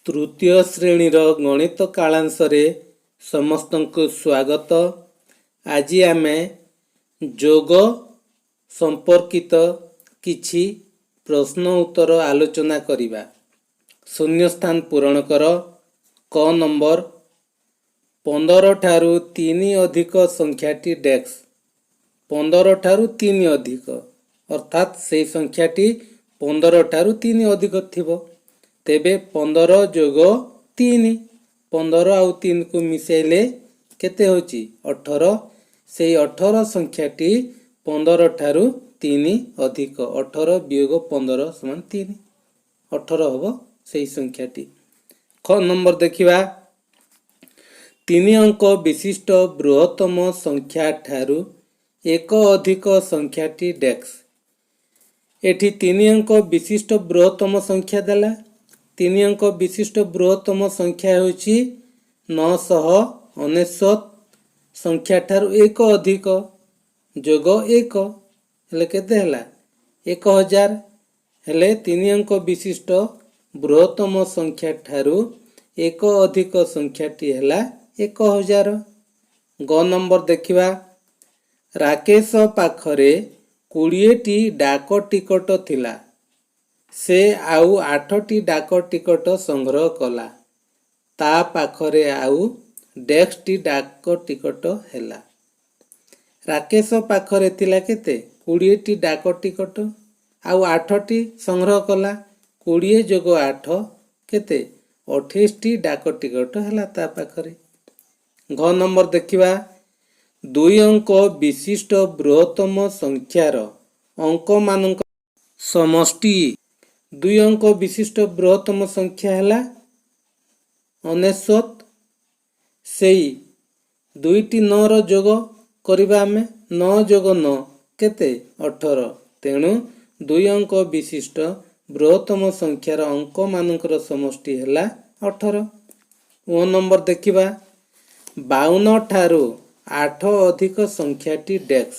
ତୃତୀୟ ଶ୍ରେଣୀର ଗଣିତ କାଳାଂଶରେ ସମସ୍ତଙ୍କୁ ସ୍ୱାଗତ। ଆଜି ଆମେ ଯୋଗ ସମ୍ପର୍କିତ କିଛି ପ୍ରଶ୍ନ ଉତ୍ତର ଆଲୋଚନା କରିବା। ଶୂନ୍ୟସ୍ଥାନ ପୂରଣ କର। କ ନମ୍ବର 15 ଠାରୁ 3 ଅଧିକ ସଂଖ୍ୟାଟି ଡେକ୍ସ। 15 ଠାରୁ 3 ଅଧିକ ଅର୍ଥାତ୍ ସେହି ସଂଖ୍ୟାଟି 15 ଠାରୁ 3 ଅଧିକ ଥିବ। ତେବେ 15 ଯୋଗ 3, 15 ଆଉ 3 କୁ ମିଶାଇଲେ କେତେ ହେଉଛି? 18। ସେଇ 18 ସଂଖ୍ୟାଟି 15 ଠାରୁ 3 ଅଧିକ। 18 ବିୟୋଗ 15 ସମାନ 3। 18 ହେବ ସେଇ ସଂଖ୍ୟାଟି। খ ନମ୍ବର ଦେଖିବା। 3 ଅଙ୍କ ବିଶିଷ୍ଟ ବୃହତ୍ତମ ସଂଖ୍ୟା ଠାରୁ 1 ଅଧିକ ସଂଖ୍ୟାଟି ଡେକ୍ସ। ଏଠି 3 ଅଙ୍କ ବିଶିଷ୍ଟ ବୃହତ୍ତମ ସଂଖ୍ୟା ଦେଲା। 3 ଅଙ୍କ ବିଶିଷ୍ଟ ବୃହତ୍ତମ ସଂଖ୍ୟା ହେଉଛି 999 ସଂଖ୍ୟା ଠାରୁ 1 ଅଧିକ ଯୋଗ 1 ହେଲେ କେତେ ହେଲା? 1000। ହେଲେ 3 ଅଙ୍କ ବିଶିଷ୍ଟ ବୃହତ୍ତମ ସଂଖ୍ୟା ଠାରୁ 1 ଅଧିକ ସଂଖ୍ୟାଟି ହେଲା 1000। ଗ ନମ୍ବର ଦେଖିବା। ରାକେଶ ପାଖରେ 20ଟି ଡାକ ଟିକଟ ଥିଲା। ସେ ଆଉ 8ଟି ଡାକ ଟିକଟ ସଂଗ୍ରହ କଲା। ତା ପାଖରେ ଆଉ ଡେକ୍ସଟି ଡାକ ଟିକଟ ହେଲା। ରାକେଶ ପାଖରେ ଥିଲା କେତେ? 20ଟି ଡାକ ଟିକଟ ଆଉ 8ଟି ସଂଗ୍ରହ କଲା। 20 ଯୋଗ 8 କେତେ? 28ଟି ଡାକ ଟିକଟ ହେଲା ତା ପାଖରେ। ଘ ନମ୍ବର ଦେଖିବା। 2 ଅଙ୍କ ବିଶିଷ୍ଟ ବୃହତ୍ତମ ସଂଖ୍ୟାର ଅଙ୍କମାନଙ୍କ ସମଷ୍ଟି। 2 ଅଙ୍କ ବିଶିଷ୍ଟ ବୃହତ୍ତମ ସଂଖ୍ୟା ହେଲା 99। ସେଇ 2ଟି 9ର ଯୋଗ କରିବା ଆମେ। 9 ଯୋଗ 9 କେତେ? 18। ତେଣୁ 2 ଅଙ୍କ ବିଶିଷ୍ଟ ବୃହତ୍ତମ ସଂଖ୍ୟାର ଅଙ୍କମାନଙ୍କର ସମଷ୍ଟି ହେଲା 18। ଓ ନମ୍ବର ଦେଖିବା। 52 ଠାରୁ 8 ଅଧିକ ସଂଖ୍ୟାଟି ଡେକ୍ସ।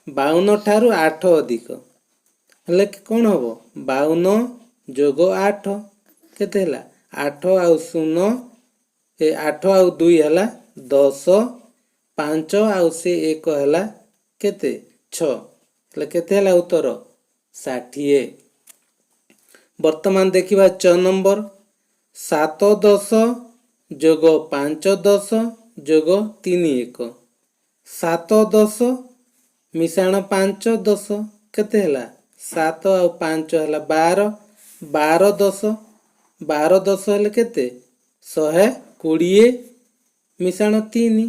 52 ଠାରୁ 8 ଅଧିକ ହେଲେ କ'ଣ ହେବ? 52 ଯୋଗ 8 କେତେ ହେଲା? 8 ଆଉ 0 8 ଆଉ 2 ହେଲା 10। 5 ଆଉ ସେ 1 ହେଲା କେତେ? 6। ହେଲେ କେତେ ହେଲା ଉତ୍ତର? 60। ବର୍ତ୍ତମାନ ଦେଖିବା ଚ ନମ୍ବର। 7 10 ଯୋଗ 5 10 ଯୋଗ 3 1। 7 10 ମିଶାଣ 5 10 କେତେ ହେଲା? 7 ଆଉ 5 ହେଲା 12। 12 10 12 10 ହେଲେ କେତେ? 120 ମିଶାଣ 3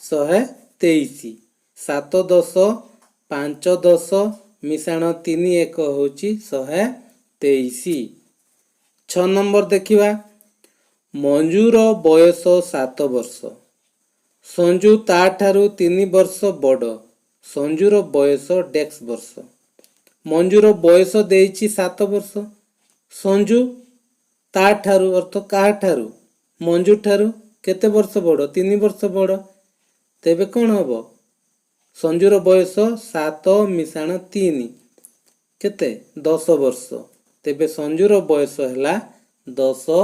123। 7 10 5 10 ମିଶାଣ 3 1 ହେଉଛି 123। 6 ନମ୍ବର ଦେଖିବା। ମଞ୍ଜୁର ବୟସ 7 ବର୍ଷ। ସଞ୍ଜୁ ତା ଠାରୁ 3 ବର୍ଷ ବଡ଼। ସଞ୍ଜୁର ବୟସ ଡେକ୍ସ ବର୍ଷ। ମଞ୍ଜୁର ବୟସ ଦେଇଛି 7 ବର୍ଷ। ସଞ୍ଜୁ ତା ଠାରୁ ଅର୍ଥ କାହା ଠାରୁ? ମଞ୍ଜୁ ଠାରୁ କେତେ ବର୍ଷ ବଡ଼? 3 ବର୍ଷ ବଡ଼। ତେବେ କ'ଣ ହେବ? ସଞ୍ଜୁର ବୟସ 7 ମିଶାଣ 3 କେତେ? 10 ବର୍ଷ। ତେବେ ସଞ୍ଜୁର ବୟସ ହେଲା 10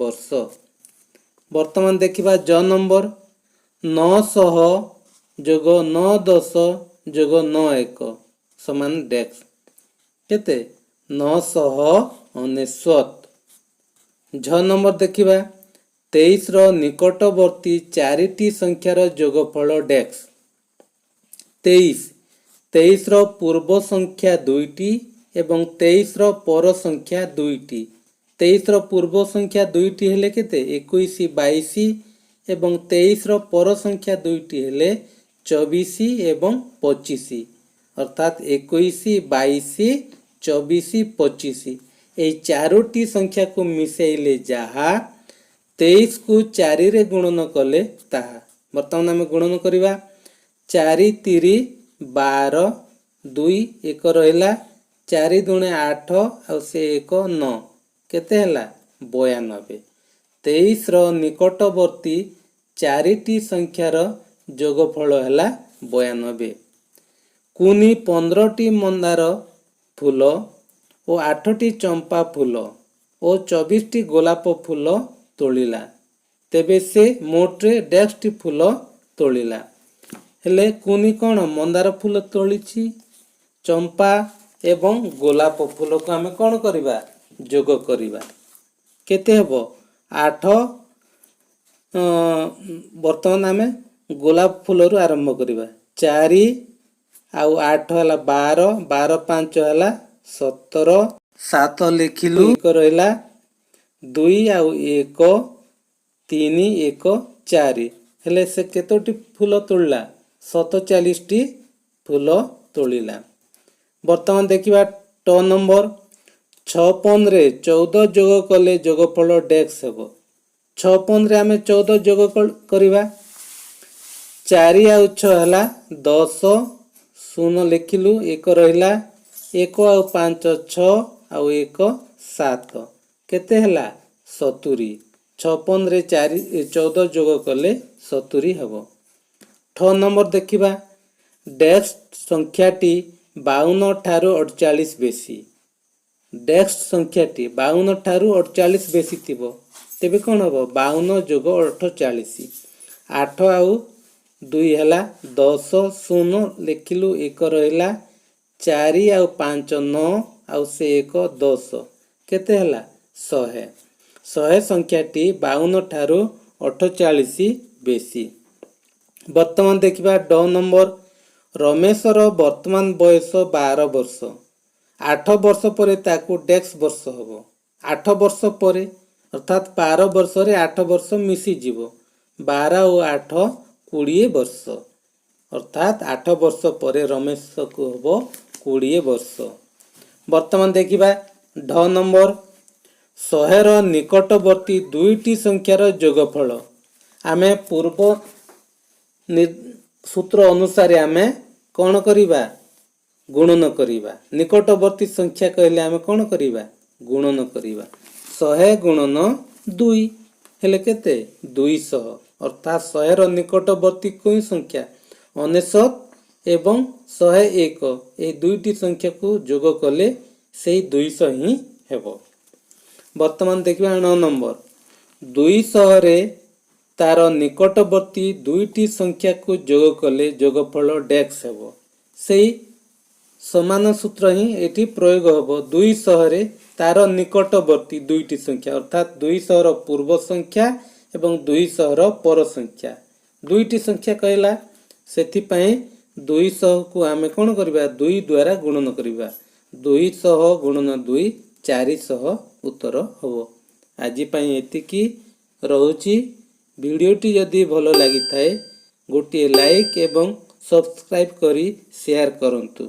ବର୍ଷ। ବର୍ତ୍ତମାନ ଦେଖିବା ଜ ନମ୍ବର। 900 ଯୋଗ 9 10 ଯୋଗ 9 1 ସମାନ ଡେକ୍ସ। କେତେ? 999। ଝ ନମ୍ବର ଦେଖିବା। 23ର ନିକଟବର୍ତ୍ତୀ 4ଟି ସଂଖ୍ୟାର ଯୋଗଫଳ ଡେକ୍ସ। 23ର ପୂର୍ବ ସଂଖ୍ୟା 2ଟି ଏବଂ 23ର ପର ସଂଖ୍ୟା 2ଟି। 23ର ପୂର୍ବ ସଂଖ୍ୟା 2ଟି ହେଲେ କେତେ? 21 22 ଏବଂ 23ର ପର ସଂଖ୍ୟା 2ଟି ହେଲେ 24 ଏବଂ 25। ଅର୍ଥାତ୍ 21 22 24 25 ଏହି 4ଟି ସଂଖ୍ୟାକୁ ମିଶାଇଲେ ଯାହା 23କୁ 4ରେ ଗୁଣନ କଲେ ତାହା। ବର୍ତ୍ତମାନ ଆମେ ଗୁଣନ କରିବା। 4 3 12 2 1 ରହିଲା। 4 ଦୁଣେ 8 ଆଉ ସେ 1 9 କେତେ ହେଲା? 92। 23ର ନିକଟବର୍ତ୍ତୀ 4ଟି ସଂଖ୍ୟାର ଯୋଗଫଳ ହେଲା 92। କୁନି 15ଟି ମନ୍ଦାର ଫୁଲ ଓ 8ଟି ଚମ୍ପା ଫୁଲ ଓ 24ଟି ଗୋଲାପ ଫୁଲ ତୋଳିଲା, ତେବେ ସେ ମୋଟରେ ଡେକ୍ସଟି ଫୁଲ ତୋଳିଲା। ହେଲେ କୁନି କ'ଣ ମନ୍ଦାର ଫୁଲ ତୋଳିଛି, ଚମ୍ପା ଏବଂ ଗୋଲାପ ଫୁଲକୁ ଆମେ କ'ଣ କରିବା, ଯୋଗ କରିବା। କେତେ ହେବ? 8। ବର୍ତ୍ତମାନ ଆମେ ଗୋଲାପ ଫୁଲରୁ ଆରମ୍ଭ କରିବା। 4 ଆଉ 8 ହେଲା 12, 12 5 ହେଲା 17, 7 ଲେଖିଲୁ, 1 ରହିଲା 2 ଆଉ 1 3 1 4। ହେଲେ ସେ କେତୋଟି ଫୁଲ ତୋଳିଲା? 47ଟି ଫୁଲ ତୋଳିଲା। ବର୍ତ୍ତମାନ ଦେଖିବା ଟ ନମ୍ବର। 56ରେ 14 ଯୋଗ କଲେ ଯୋଗଫଳ ଡେକ୍ସ ହେବ। 56ରେ ଆମେ 14 ଯୋଗ କରିବା। 4 ଆଉ 6 ହେଲା 10, 0 ଲେଖିଲୁ, 1 ରହିଲା, 1 ଆଉ 5 6 ଆଉ 1 7, କେତେ ହେଲା? 70। 56ରେ 14 ଯୋଗ କଲେ 70 ହେବ। ଠ ନମ୍ବର ଦେଖିବା। ଡେକ୍ସ ସଂଖ୍ୟାଟି 52 ଠାରୁ 48 ବେଶୀ। ଡେକ୍ସ ସଂଖ୍ୟାଟି 52 ଠାରୁ 48 ବେଶୀ ଥିବ, ତେବେ କ'ଣ ହେବ? 52 ଯୋଗ 48। 8 ଆଉ 2 ହେଲା 10, 0 ଲେଖିଲୁ, 1 ରହିଲା, 4 ଆଉ 5 9 ଆଉ ସେ 1 10, କେତେ ହେଲା? 100। 100 ସଂଖ୍ୟାଟି 52 ଠାରୁ 48 ବେଶୀ। ବର୍ତ୍ତମାନ ଦେଖିବା ଡ ନମ୍ବର। ରମେଶର ବର୍ତ୍ତମାନ ବୟସ 12 ବର୍ଷ। 8 ବର୍ଷ ପରେ ତାକୁ ଡେକ୍ସ ବର୍ଷ ହେବ। 8 ବର୍ଷ ପରେ ଅର୍ଥାତ୍ 12 ବର୍ଷରେ 8 ବର୍ଷ ମିଶିଯିବ। 12 ଆଉ 8 20 ବର୍ଷ, ଅର୍ଥାତ୍ 8 ବର୍ଷ ପରେ ରମେଶକୁ ହେବ 20 ବର୍ଷ। ବର୍ତ୍ତମାନ ଦେଖିବା ଢ ନମ୍ବର। 100ର ନିକଟବର୍ତ୍ତୀ ଦୁଇଟି ସଂଖ୍ୟାର ଯୋଗଫଳ। ଆମେ ପୂର୍ବ ସୂତ୍ର ଅନୁସାରେ ଆମେ କ'ଣ କରିବା? ଗୁଣନ କରିବା। ନିକଟବର୍ତ୍ତୀ ସଂଖ୍ୟା କହିଲେ ଆମେ କ'ଣ କରିବା? ଗୁଣନ କରିବା। 100 ଗୁଣନ 2 ହେଲେ କେତେ? 200, ଅର୍ଥାତ୍ 100ର ନିକଟବର୍ତ୍ତୀ କେଉଁ ସଂଖ୍ୟା? 99 ଏବଂ 101, ଏହି ଦୁଇଟି ସଂଖ୍ୟାକୁ ଯୋଗ କଲେ ସେଇ 200 ହିଁ ହେବ। ବର୍ତ୍ତମାନ ଦେଖିବା 9 ନମ୍ବର। 200ରେ ତାର ନିକଟବର୍ତ୍ତୀ ଦୁଇଟି ସଂଖ୍ୟାକୁ ଯୋଗ କଲେ ଯୋଗଫଳ ଡେକ୍ସ ହେବ। ସେଇ ସମାନ ସୂତ୍ର ହିଁ ଏଠି ପ୍ରୟୋଗ ହେବ। 200ରେ ତାର ନିକଟବର୍ତ୍ତୀ ଦୁଇଟି ସଂଖ୍ୟା, ଅର୍ଥାତ୍ 200ର ପୂର୍ବ ସଂଖ୍ୟା ଏବଂ 200ର ପର ସଂଖ୍ୟା, ଦୁଇଟି ସଂଖ୍ୟା କହିଲା, ସେଥିପାଇଁ 200କୁ ଆମେ କ'ଣ କରିବା? 2 ଦ୍ୱାରା ଗୁଣନ କରିବା। 200 ଗୁଣନ 2 400 ଉତ୍ତର ହେବ। ଆଜି ପାଇଁ ଏତିକି ରହୁଛି। ଭିଡ଼ିଓଟି ଯଦି ଭଲ ଲାଗିଥାଏ ଗୋଟିଏ ଲାଇକ୍ ଏବଂ ସବସ୍କ୍ରାଇବ୍ କରି ସେୟାର କରନ୍ତୁ।